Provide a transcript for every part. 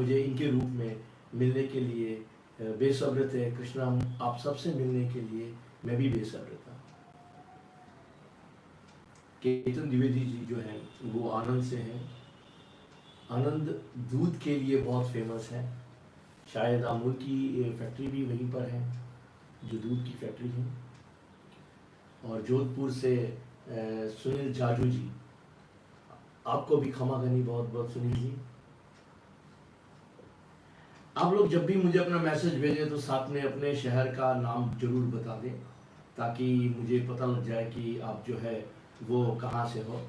मुझे इनके रूप में मिलने के लिए बेसब्र थे। कृष्णा, आप सबसे मिलने के लिए मैं भी बेसब्र था। केतन द्विवेदी जी जो हैं वो आनंद से हैं। आनंद दूध के लिए बहुत फेमस है। शायद अमूल की फैक्ट्री भी वहीं पर है, जो दूध की फैक्ट्री है। और जोधपुर से सुनील जाजू जी, आपको भी क्षमा करनी बहुत बहुत सुनील जी। आप लोग जब भी मुझे अपना मैसेज भेजें तो साथ में अपने शहर का नाम जरूर बता दें, ताकि मुझे पता लग जाए कि आप जो है वो कहाँ से हो।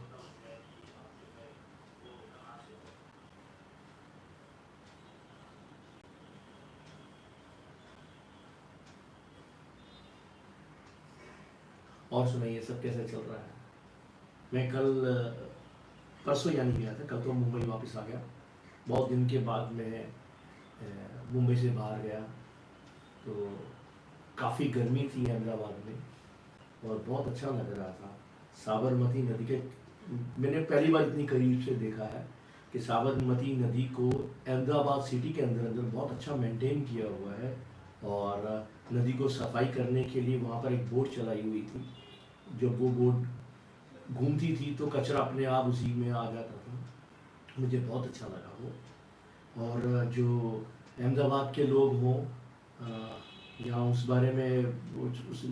और सुनाइए, सब कैसे चल रहा है? मैं कल परसों यानी गया था, कल तो मुंबई वापस आ गया। बहुत दिन के बाद मैं मुंबई से बाहर गया, तो काफ़ी गर्मी थी अहमदाबाद में और बहुत अच्छा लग रहा था। साबरमती नदी के मैंने पहली बार इतनी करीब से देखा है कि साबरमती नदी को अहमदाबाद सिटी के अंदर अंदर बहुत अच्छा मेंटेन किया हुआ है। और नदी को सफाई करने के लिए वहाँ पर एक बोट चलाई हुई थी। जब वो बोट घूमती थी तो कचरा अपने आप उसी में आ जाता था। मुझे बहुत अच्छा लगा वो। और जो अहमदाबाद के लोग हों या उस बारे में उस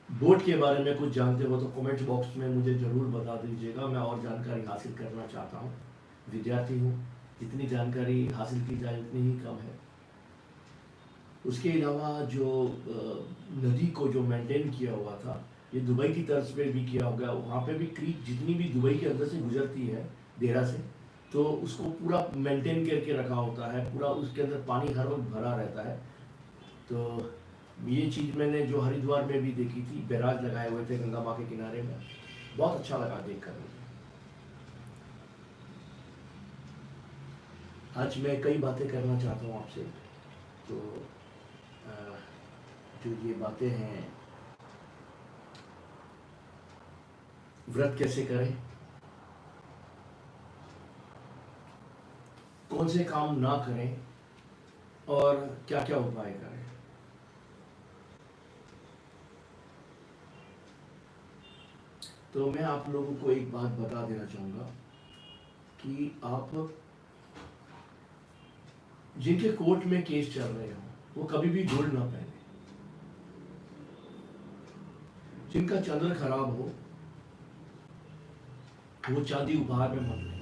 बोट के बारे में कुछ जानते हो तो कमेंट बॉक्स में मुझे ज़रूर बता दीजिएगा। मैं और जानकारी हासिल करना चाहता हूँ, विद्यार्थी हूँ, जितनी जानकारी हासिल की जाए उतनी ही कम है। उसके अलावा जो नदी को जो मेंटेन किया हुआ था, ये दुबई की तर्ज पे भी किया होगा। वहाँ पे भी क्रीक जितनी भी दुबई के अंदर से गुजरती है देरा से, तो उसको पूरा मेंटेन करके रखा होता है, पूरा उसके अंदर पानी हर वक्त भरा रहता है। तो ये चीज़ मैंने जो हरिद्वार में भी देखी थी, बैराज लगाए हुए थे गंगा माँ के किनारे में, बहुत अच्छा लगा देख कर मुझे। आज मैं कई बातें करना चाहता हूँ आपसे। तो जो ये बातें हैं, व्रत कैसे करें, कौन से काम ना करें और क्या क्या उपाय करें। तो मैं आप लोगों को एक बात बता देना चाहूँगा कि आप जिनके कोर्ट में केस चल रहे हो वो कभी भी गोल्ड ना पहने। जिनका चंद्र खराब हो वो चांदी उपहार में मत लें।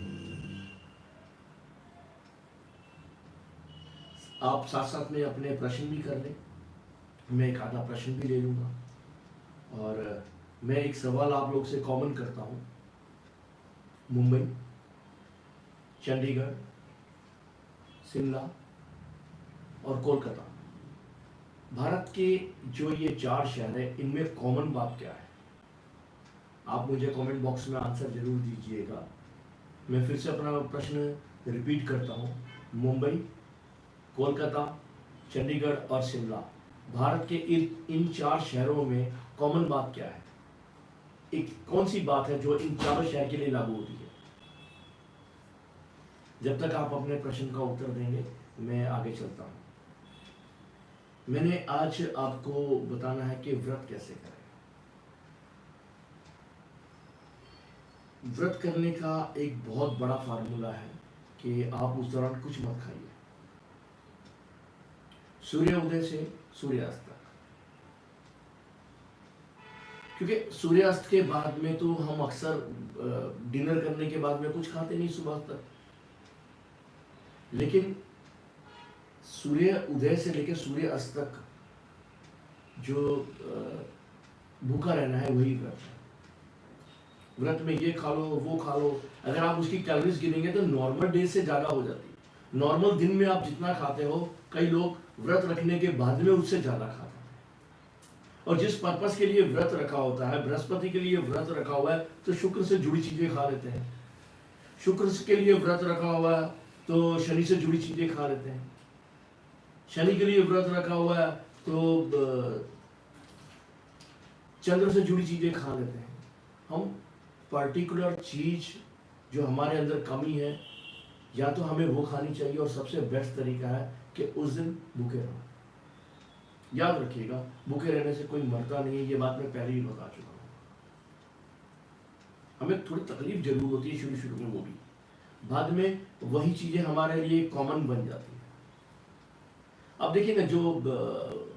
आप साथ साथ में अपने प्रश्न भी कर लें, मैं एक आधा प्रश्न भी ले लूँगा। और मैं एक सवाल आप लोग से कॉमन करता हूँ। मुंबई, चंडीगढ़, शिमला और कोलकाता, भारत के जो ये 4 शहर हैं, इनमें कॉमन बात क्या है? आप मुझे कमेंट बॉक्स में आंसर जरूर दीजिएगा। मैं फिर से अपना प्रश्न रिपीट करता हूँ। मुंबई, कोलकाता, चंडीगढ़ और शिमला, भारत के इन 4 शहरों में कॉमन बात क्या है? एक कौन सी बात है जो इन चारों शहर के लिए लागू होती है? जब तक आप अपने प्रश्न का उत्तर देंगे मैं आगे चलता हूँ। मैंने आज आपको बताना है कि व्रत कैसे करें। व्रत करने का एक बहुत बड़ा फार्मूला है कि आप उस दौरान कुछ मत खाइए, सूर्य उदय से सूर्यास्त तक। क्योंकि सूर्यास्त के बाद में तो हम अक्सर डिनर करने के बाद में कुछ खाते नहीं सुबह तक, लेकिन सूर्य उदय से लेकर सूर्य अस्त तक जो भूखा रहना है वही व्रत है। व्रत में ये खा लो वो खा लो, अगर आप उसकी कैलोरीज गिनेंगे तो नॉर्मल डे से ज़्यादा हो जाती है। नॉर्मल दिन में आप जितना खाते हो, कई लोग व्रत रखने के बाद में उससे ज़्यादा खाते हैं। और जिस पर्पस के लिए व्रत रखा होता है, बृहस्पति के लिए व्रत रखा हुआ है तो शुक्र से जुड़ी चीज़ें खा लेते हैं। शुक्र के लिए व्रत रखा हुआ है तो शनि से जुड़ी चीज़ें खा लेते हैं। शनि के लिए व्रत रखा हुआ है तो चंद्र से जुड़ी चीज़ें खा लेते हैं। हम पर्टिकुलर चीज़ जो हमारे अंदर कमी है या तो हमें वो खानी चाहिए, और सबसे बेस्ट तरीका है कि उस दिन भूखे रहो। याद रखिएगा, भूखे रहने से कोई मरता नहीं है, ये बात मैं पहले ही बता चुका हूँ। हमें थोड़ी तकलीफ जरूर होती है शुरू शुरू में, वो भी बाद में वही चीजें हमारे लिए कॉमन बन जाती है। अब देखिए ना, जो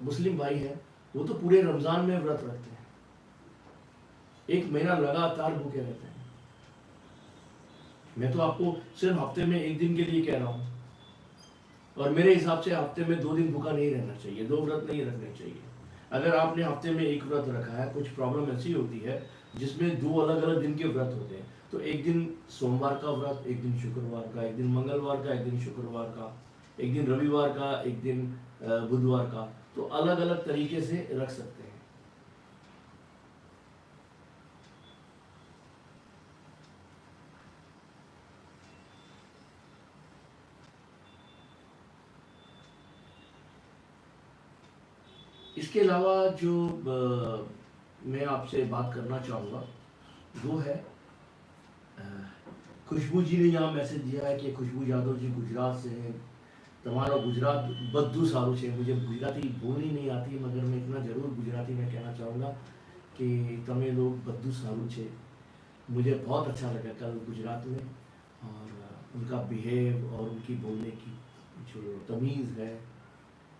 मुस्लिम भाई हैं वो तो पूरे रमजान में व्रत रखते हैं, 1 महीना लगातार भूखे रहते हैं। मैं तो आपको सिर्फ हफ्ते में 1 दिन के लिए कह रहा हूँ, और मेरे हिसाब से हफ्ते में 2 दिन भूखा नहीं रहना चाहिए, 2 व्रत नहीं रखने चाहिए। अगर आपने हफ्ते में 1 व्रत रखा है, कुछ प्रॉब्लम ऐसी होती है जिसमें 2 अलग अलग दिन के व्रत होते हैं, तो 1 दिन सोमवार का व्रत, 1 दिन शुक्रवार का, 1 दिन मंगलवार का, 1 दिन शुक्रवार का, 1 दिन रविवार का, 1 दिन बुधवार का, तो अलग अलग तरीके से रख सकते हैं। इसके अलावा जो मैं आपसे बात करना चाहूँगा वो है, खुशबू जी ने यहाँ मैसेज दिया है कि खुशबू यादव जी गुजरात से हैं। તમારો ગુજરાત બધું સારું છે। मुझे गुजराती बोलनी नहीं आती, मगर मैं इतना ज़रूर गुजराती में कहना चाहूँगा कि તમે लोग બધું સારું છે। मुझे बहुत अच्छा लगा कल गुजरात में, और उनका बिहेव और उनकी बोलने की जो तमीज़ है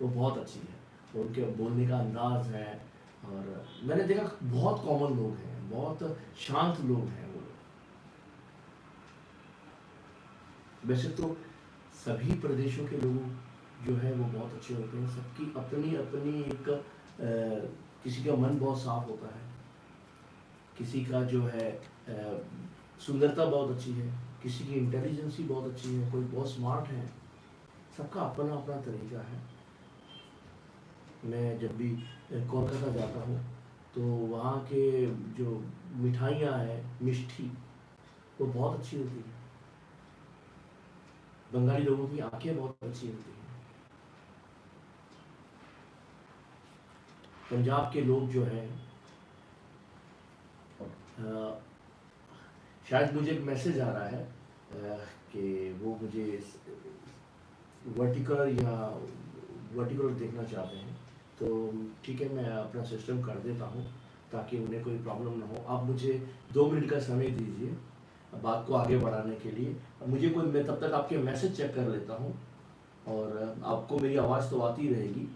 वो बहुत अच्छी है, और उनके बोलने का अंदाज़ है। और मैंने देखा बहुत कॉमन लोग हैं, बहुत शांत लोग हैं वो लोग। वैसे तो सभी प्रदेशों के लोग जो है वो बहुत अच्छे होते हैं, सबकी अपनी अपनी एक किसी का मन बहुत साफ होता है, किसी का जो है सुंदरता बहुत अच्छी है, किसी की इंटेलिजेंस ही बहुत अच्छी है, कोई बहुत स्मार्ट है, सबका अपना अपना तरीका है। मैं जब भी कोलकाता जाता हूँ तो वहाँ के जो मिठाइयाँ हैं मिष्टी, वो बहुत अच्छी होती है। बंगाली लोगों की आंखें बहुत अच्छी होती हैं। पंजाब के लोग जो हैं, शायद मुझे एक मैसेज आ रहा है कि वो मुझे वर्टिकल देखना चाहते हैं, तो ठीक है, मैं अपना सिस्टम कर देता हूँ ताकि उन्हें कोई प्रॉब्लम ना हो। आप मुझे 2 मिनट का समय दीजिए बात को आगे बढ़ाने के लिए। मैं तब तक आपके मैसेज चेक कर लेता हूँ, और आपको मेरी आवाज़ तो आती रहेगी।